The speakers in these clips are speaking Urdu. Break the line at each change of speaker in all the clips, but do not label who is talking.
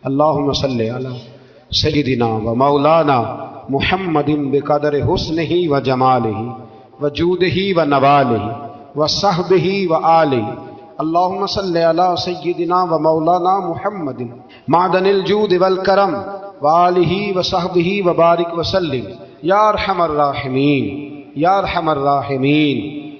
اللہم صلی علی سیدنا و مولانا محمد بقدر حسنہ و جمالہ و جودہ و نوالہ و صحبہ و آلہ۔ اللہم صلی علی سیدنا و مولانا محمد معدن الجود والکرم و آلہ و صحبہ و بارک وسلم یا ارحم الراحمین یا ارحم الراحمین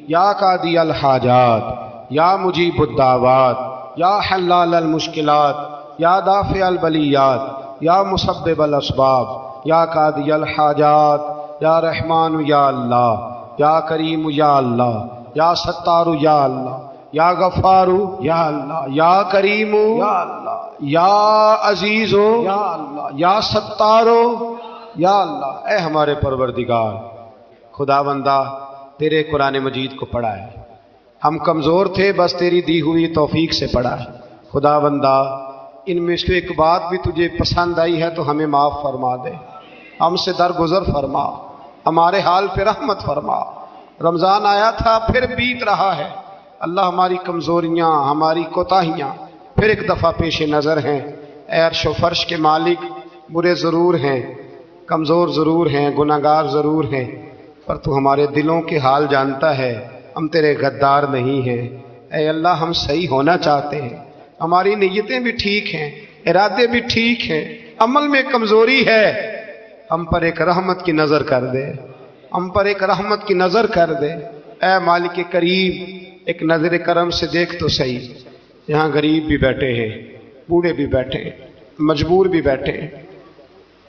یا قاضی الحاجات یا مجیب الدعوات یا حلال المشکلات یا دافع البلیات یا مسبب الاسباب یا قاضی الحاجات یا رحمان یا اللہ یا کریم یا اللہ یا ستار یا اللہ یا غفار یا اللہ یا کریم یا اللہ یا عزیز یا اللہ یا ستار یا اللہ۔ اے ہمارے پروردگار، خدا بندہ تیرے قرآن مجید کو پڑھا ہے، ہم کمزور تھے، بس تیری دی ہوئی توفیق سے پڑھا ہے۔ خدا بندہ ان میں سے ایک بات بھی تجھے پسند آئی ہے تو ہمیں معاف فرما دے، ہم سے درگزر فرما، ہمارے حال پہ رحمت فرما۔ رمضان آیا تھا پھر بیت رہا ہے، اللہ ہماری کمزوریاں، ہماری کوتاہیاں پھر ایک دفعہ پیش نظر ہیں۔ اے عرش و فرش کے مالک، برے ضرور ہیں، کمزور ضرور ہیں، گناہگار ضرور ہیں، پر تو ہمارے دلوں کے حال جانتا ہے، ہم تیرے غدار نہیں ہیں۔ اے اللہ، ہم صحیح ہونا چاہتے ہیں، ہماری نیتیں بھی ٹھیک ہیں، ارادے بھی ٹھیک ہیں، عمل میں کمزوری ہے، ہم پر ایک رحمت کی نظر کر دے، ہم پر ایک رحمت کی نظر کر دے۔ اے مالک کریم، ایک نظر کرم سے دیکھ تو صحیح، یہاں غریب بھی بیٹھے ہیں، بوڑھے بھی بیٹھے ہیں، مجبور بھی بیٹھے ہیں،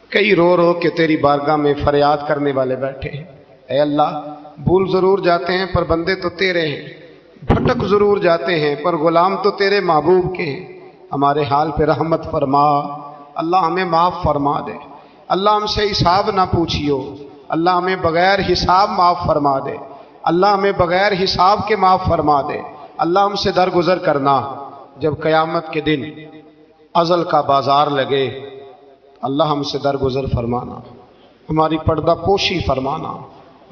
کئی رو رو کے تیری بارگاہ میں فریاد کرنے والے بیٹھے ہیں۔ اے اللہ، بھول ضرور جاتے ہیں پر بندے تو تیرے ہیں، بھٹک ضرور جاتے ہیں پر غلام تو تیرے محبوب کے ہیں۔ ہمارے حال پہ رحمت فرما، اللہ ہمیں معاف فرما دے، اللہ ہم سے حساب نہ پوچھیو، اللہ ہمیں بغیر حساب معاف فرما دے، اللہ ہمیں بغیر حساب کے معاف فرما دے، اللہ ہم سے درگزر کرنا۔ جب قیامت کے دن ازل کا بازار لگے، اللہ ہم سے درگزر فرمانا، ہماری پردہ پوشی فرمانا،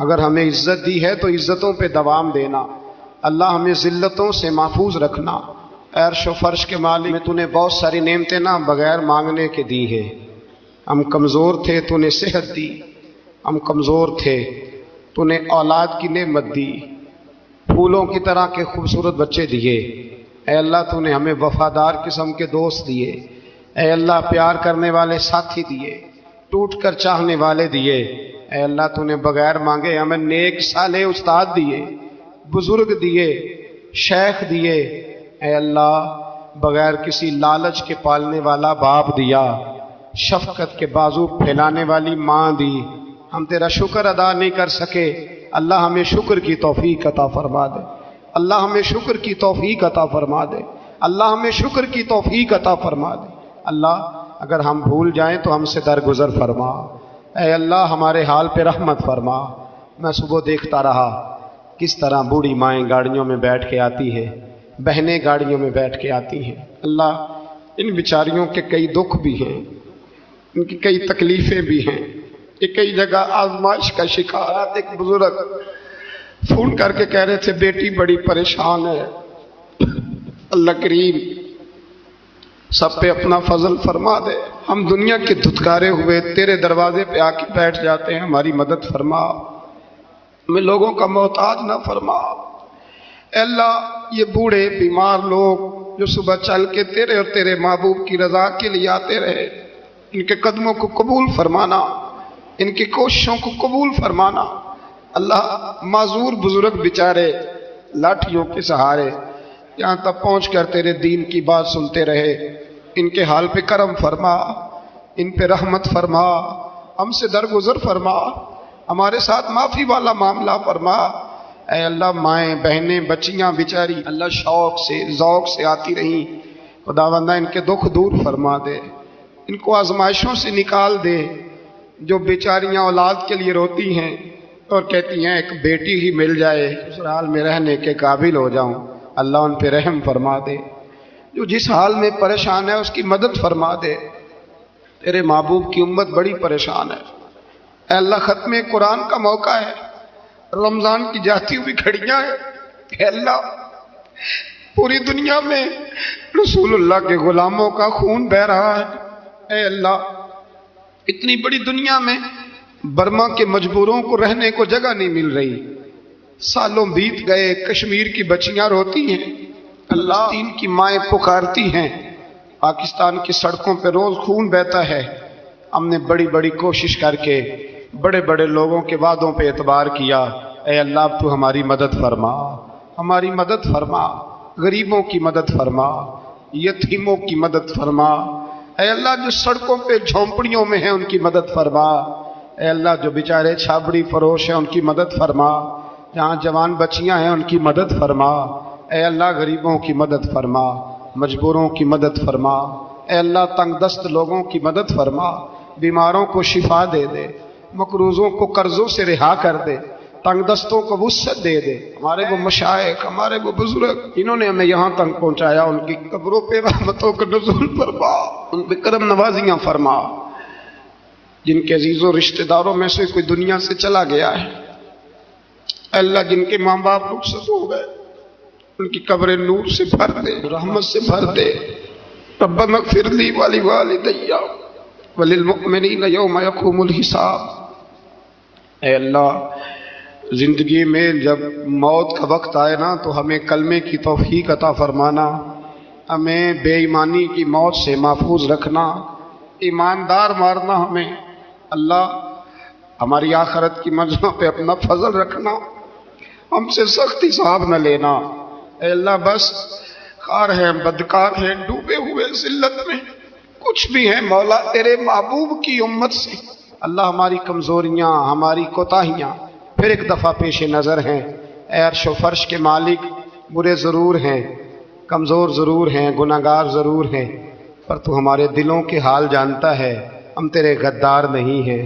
اگر ہمیں عزت دی ہے تو عزتوں پہ دوام دینا، اللہ ہمیں ذلتوں سے محفوظ رکھنا۔ اے عرش و فرش کے مالک، میں تو نے بہت ساری نعمتیں نہ بغیر مانگنے کے دی ہے، ہم کمزور تھے تو نے صحت دی، ہم کمزور تھے تو نے اولاد کی نعمت دی، پھولوں کی طرح کے خوبصورت بچے دیے۔ اے اللہ، تو نے ہمیں وفادار قسم کے دوست دیے، اے اللہ پیار کرنے والے ساتھی دیے، ٹوٹ کر چاہنے والے دیے۔ اے اللہ، تو نے بغیر مانگے ہمیں نیک صالح استاد دیے، بزرگ دیے، شیخ دیے۔ اے اللہ، بغیر کسی لالچ کے پالنے والا باپ دیا، شفقت کے بازو پھیلانے والی ماں دی، ہم تیرا شکر ادا نہیں کر سکے، اللہ ہمیں شکر کی توفیق عطا فرما دے، اللہ ہمیں شکر کی توفیق عطا فرما دے، اللہ ہمیں شکر کی توفیق عطا فرما دے۔ اللہ، اگر ہم بھول جائیں تو ہم سے درگزر فرما۔ اے اللہ، ہمارے حال پہ رحمت فرما۔ میں صبح دیکھتا رہا کس طرح بوڑھی مائیں گاڑیوں میں بیٹھ کے آتی ہیں، بہنیں گاڑیوں میں بیٹھ کے آتی ہیں۔ اللہ، ان بیچاریوں کے کئی دکھ بھی ہیں، ان کی کئی تکلیفیں بھی ہیں، یہ کئی جگہ آزمائش کا شکار۔ ایک بزرگ فون کر کے کہہ رہے تھے بیٹی بڑی پریشان ہے، اللہ کریم سب پہ اپنا فضل فرما دے، ہم دنیا کے دھتکارے ہوئے تیرے دروازے پہ آ کے بیٹھ جاتے ہیں، ہماری مدد فرما، ہمیں لوگوں کا محتاج نہ فرما۔ اے اللہ، یہ بوڑھے بیمار لوگ جو صبح چل کے تیرے اور تیرے محبوب کی رضا کے لیے آتے رہے، ان کے قدموں کو قبول فرمانا، ان کی کوششوں کو قبول فرمانا۔ اللہ، معذور بزرگ بیچارے لاٹھیوں کے سہارے یہاں تک پہنچ کر تیرے دین کی بات سنتے رہے، ان کے حال پہ کرم فرما، ان پہ رحمت فرما، ہم سے درگزر فرما، ہمارے ساتھ معافی والا معاملہ فرما۔ اے اللہ، مائیں بہنیں بچیاں بیچاری اللہ شوق سے ذوق سے آتی رہیں، خداوندہ ان کے دکھ دور فرما دے، ان کو آزمائشوں سے نکال دے۔ جو بیچاریاں اولاد کے لیے روتی ہیں اور کہتی ہیں ایک بیٹی ہی مل جائے سسرال میں رہنے کے قابل ہو جاؤں، اللہ ان پہ رحم فرما دے۔ جو جس حال میں پریشان ہے اس کی مدد فرما دے، تیرے محبوب کی امت بڑی پریشان ہے۔ اے اللہ، ختم قرآن کا موقع ہے، رمضان کی جاتی ہوئی گھڑیاں ہیں، اے اللہ پوری دنیا میں رسول اللہ کے غلاموں کا خون بہہ رہا ہے، اے اللہ اتنی بڑی دنیا میں برما کے مجبوروں کو رہنے کو جگہ نہیں مل رہی، سالوں بیت گئے، کشمیر کی بچیاں روتی ہیں، فلسطین کی مائیں پکارتی ہیں، پاکستان کی سڑکوں پہ روز خون بہتا ہے۔ ہم نے بڑی بڑی کوشش کر کے بڑے بڑے لوگوں کے وعدوں پہ اعتبار کیا، اے اللہ اب تو ہماری مدد فرما، ہماری مدد فرما، غریبوں کی مدد فرما، یتیموں کی مدد فرما، اے اللہ جو سڑکوں پہ جھونپڑیوں میں ہیں ان کی مدد فرما، اے اللہ جو بیچارے چھابڑی فروش ہیں ان کی مدد فرما، جہاں جوان بچیاں ہیں ان کی مدد فرما، اے اللہ غریبوں کی مدد فرما، مجبوروں کی مدد فرما، اے اللہ تنگ دست لوگوں کی مدد فرما، بیماروں کو شفا دے دے، مقروضوں کو قرضوں سے رہا کر دے، تنگ دستوں کو وسعت دے دے۔ ہمارے وہ مشائخ، ہمارے وہ بزرگ جنہوں نے ہمیں یہاں تک پہنچایا، ان کی قبروں پہ رحمتوں کا نزول فرما، ان پہ کرم نوازیاں فرما۔ جن کے عزیزوں رشتہ داروں میں سے کوئی دنیا سے چلا گیا ہے، اللہ جن کے ماں باپ رخصت ہو گئے ان کی قبریں نور سے بھر دے، رحمت سے بھر دے۔ ربنا اغفر لی ولوالدی وللمؤمنین یوم یقوم الحساب۔ اے اللہ زندگی میں جب موت کا وقت آئے نا تو ہمیں کلمے کی توفیق عطا فرمانا، ہمیں بے ایمانی کی موت سے محفوظ رکھنا، ایماندار مارنا ہمیں۔ اللہ ہماری آخرت کی منزلوں پہ اپنا فضل رکھنا، ہم سے سخت حساب نہ لینا۔ اے اللہ بس خار ہیں، بدکار ہیں، ڈوبے ہوئے ذلت میں کچھ بھی ہیں مولا تیرے محبوب کی امت سے اللہ ہماری کمزوریاں، ہماری کوتاہیاں پھر ایک دفعہ پیش نظر ہیں۔ اے عرش و فرش کے مالک، برے ضرور ہیں، کمزور ضرور ہیں، گناہگار ضرور ہیں، پر تو ہمارے دلوں کے حال جانتا ہے، ہم تیرے غدار نہیں ہیں۔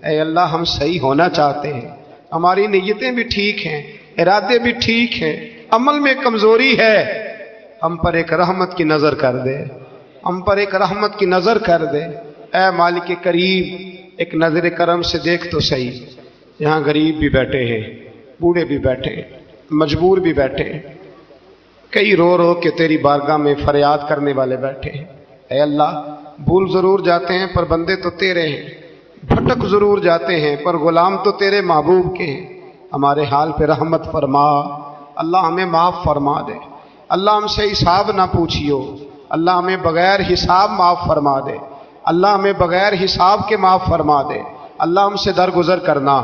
اے اللہ ہم صحیح ہونا چاہتے ہیں، ہماری نیتیں بھی ٹھیک ہیں، ارادے بھی ٹھیک ہیں، عمل میں کمزوری ہے، ہم پر ایک رحمت کی نظر کر دے، ہم پر ایک رحمت کی نظر کر دے۔ اے مالک کریم ایک نظر کرم سے دیکھ تو صحیح، یہاں غریب بھی بیٹھے ہیں، بوڑھے بھی بیٹھے ہیں، مجبور بھی بیٹھے ہیں، کئی رو رو کے تیری بارگاہ میں فریاد کرنے والے بیٹھے ہیں۔ اے اللہ بھول ضرور جاتے ہیں پر بندے تو تیرے ہیں، بھٹک ضرور جاتے ہیں پر غلام تو تیرے محبوب کے ہیں۔ ہمارے حال پہ رحمت فرما، اللہ ہمیں معاف فرما دے، اللہ ہم سے حساب نہ پوچھیو، اللہ ہمیں بغیر حساب معاف فرما دے، اللہ ہمیں بغیر حساب کے معاف فرما دے، اللہ ہم سے درگزر کرنا۔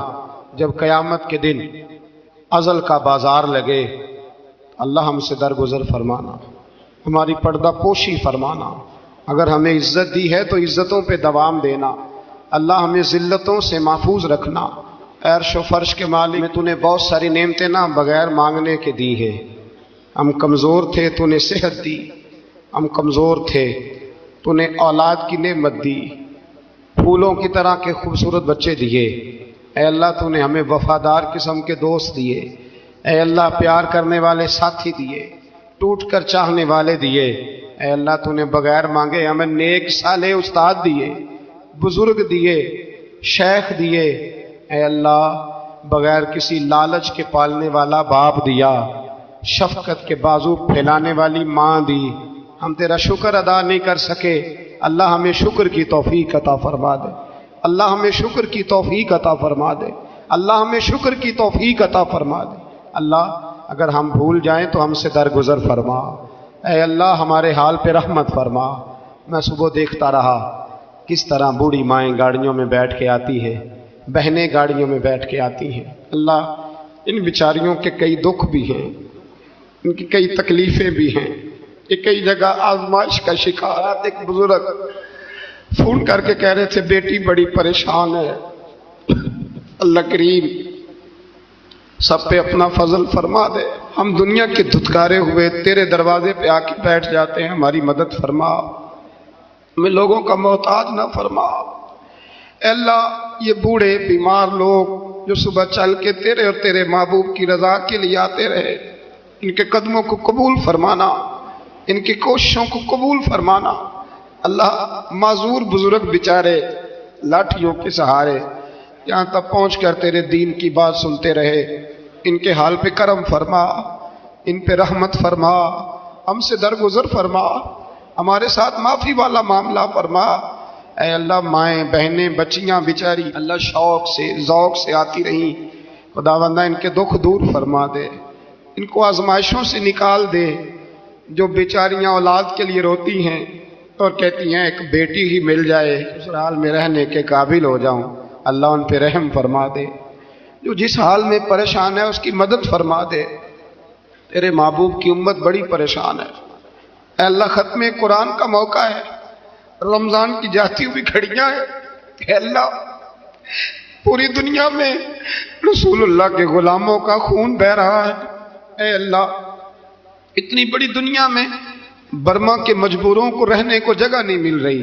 جب قیامت کے دن ازل کا بازار لگے اللہ ہم سے درگزر فرمانا، ہماری پردہ پوشی فرمانا، اگر ہمیں عزت دی ہے تو عزتوں پہ دوام دینا، اللہ ہمیں ذلتوں سے محفوظ رکھنا۔ عرش و فرش کے مالک میں تو نے بہت ساری نعمتیں نہ بغیر مانگنے کے دی ہیں، ہم کمزور تھے تو نے صحت دی، ہم کمزور تھے تو نے اولاد کی نعمت دی، پھولوں کی طرح کے خوبصورت بچے دیے۔ اے اللہ تو نے ہمیں وفادار قسم کے دوست دیے، اے اللہ پیار کرنے والے ساتھی دیے، ٹوٹ کر چاہنے والے دیے۔ اے اللہ تو نے بغیر مانگے ہمیں نیک صالح استاد دیے، بزرگ دیے، شیخ دیے۔ اے اللہ بغیر کسی لالچ کے پالنے والا باپ دیا، شفقت کے بازو پھیلانے والی ماں دی، ہم تیرا شکر ادا نہیں کر سکے، اللہ ہمیں شکر کی توفیق عطا فرما دے، اللہ ہمیں شکر کی توفیق عطا فرما دے، اللہ ہمیں شکر کی توفیق عطا فرما دے۔ اللہ اگر ہم بھول جائیں تو ہم سے درگزر فرما، اے اللہ ہمارے حال پہ رحمت فرما۔ میں صبح دیکھتا رہا کس طرح بوڑھی مائیں گاڑیوں میں بیٹھ کے آتی ہیں، بہنیں گاڑیوں میں بیٹھ کے آتی ہیں۔ اللہ ان بیچاریوں کے کئی دکھ بھی ہیں، ان کی کئی تکلیفیں بھی ہیں، یہ کئی جگہ آزمائش کا شکار۔ ایک بزرگ فون کر کے کہہ رہے تھے بیٹی بڑی پریشان ہے، اللہ کریم سب پہ اپنا فضل فرما دے، ہم دنیا کے دھتکارے ہوئے تیرے دروازے پہ آ کے بیٹھ جاتے ہیں، ہماری مدد فرما، ہمیں لوگوں کا محتاج نہ فرما۔ اے اللہ یہ بوڑھے بیمار لوگ جو صبح چل کے تیرے اور تیرے محبوب کی رضا کے لیے آتے رہے، ان کے قدموں کو قبول فرمانا، ان کی کوششوں کو قبول فرمانا۔ اللہ معذور بزرگ بیچارے لاٹھیوں کے سہارے یہاں تک پہنچ کر تیرے دین کی بات سنتے رہے، ان کے حال پہ کرم فرما، ان پہ رحمت فرما، ہم سے درگزر فرما، ہمارے ساتھ معافی والا معاملہ فرما۔ اے اللہ مائیں بہنیں بچیاں بیچاری اللہ شوق سے ذوق سے آتی رہیں، خداوندہ ان کے دکھ دور فرما دے، ان کو آزمائشوں سے نکال دے۔ جو بیچاریاں اولاد کے لیے روتی ہیں اور کہتی ہیں ایک بیٹی ہی مل جائے سسرال میں رہنے کے قابل ہو جاؤں، اللہ ان پہ رحم فرما دے۔ جو جس حال میں پریشان ہے اس کی مدد فرما دے، تیرے محبوب کی امت بڑی پریشان ہے۔ اے اللہ ختم قرآن کا موقع ہے، رمضان کی جاتی ہوئی گھڑیاں ہیں، اے اللہ پوری دنیا میں رسول اللہ کے غلاموں کا خون بہہ رہا ہے۔ اے اللہ اتنی بڑی دنیا میں برما کے مجبوروں کو رہنے کو جگہ نہیں مل رہی،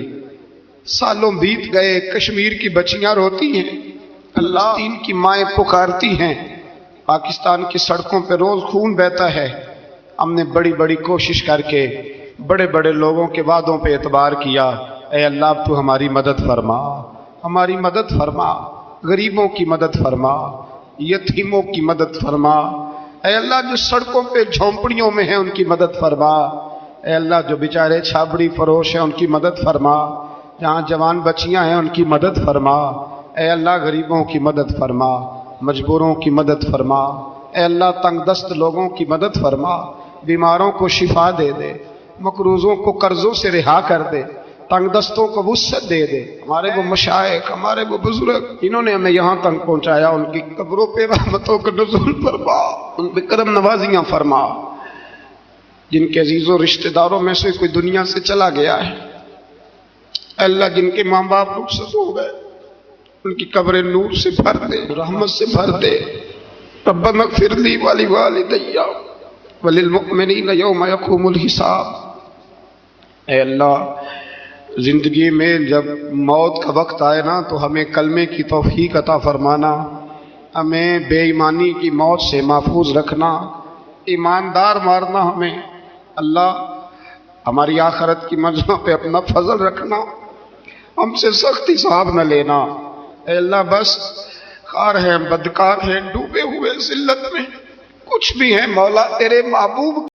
سالوں بیت گئے، کشمیر کی بچیاں روتی ہیں، اللہ فلسطین کی مائیں پکارتی ہیں، پاکستان کی سڑکوں پہ روز خون بہتا ہے۔ ہم نے بڑی بڑی کوشش کر کے بڑے بڑے لوگوں کے وعدوں پہ اعتبار کیا، اے اللہ اب تو ہماری مدد فرما، ہماری مدد فرما، غریبوں کی مدد فرما، یتیموں کی مدد فرما۔ اے اللہ جو سڑکوں پہ جھونپڑیوں میں ہیں ان کی مدد فرما، اے اللہ جو بیچارے چھابڑی فروش ہیں ان کی مدد فرما، جہاں جوان بچیاں ہیں ان کی مدد فرما۔ اے اللہ غریبوں کی مدد فرما، مجبوروں کی مدد فرما۔ اے اللہ تنگ دست لوگوں کی مدد فرما، بیماروں کو شفا دے دے، مقروضوں کو قرضوں سے رہا کر دے، تنگ دستوں کو وسعت دے دے۔ ہمارے وہ مشائخ، ہمارے وہ بزرگ جنہوں نے ہمیں یہاں تک پہنچایا ان کی قبروں پہ رحمتوں کا نزول فرما، ان پہ کرم نوازیاں فرما۔ جن کے عزیزوں رشتہ داروں میں سے کوئی دنیا سے چلا گیا ہے، اے اللہ جن کے ماں باپ رخصت ہو گئے ان کی قبریں نور سے بھر دے، رحمت سے بھر دے۔ ربنا اغفر لی ولوالدی وللمؤمنین یوم یقوم الحساب۔ اے اللہ زندگی میں جب موت کا وقت آئے نا تو ہمیں کلمے کی توفیق عطا فرمانا، ہمیں بے ایمانی کی موت سے محفوظ رکھنا، ایماندار مارنا ہمیں۔ اللہ ہماری آخرت کی منزلوں پہ اپنا فضل رکھنا، ہم سے سخت حساب نہ لینا۔ اے اللہ بس خار ہیں، بدکار ہیں، ڈوبے ہوئے ذلت میں کچھ بھی ہیں مولا تیرے محبوب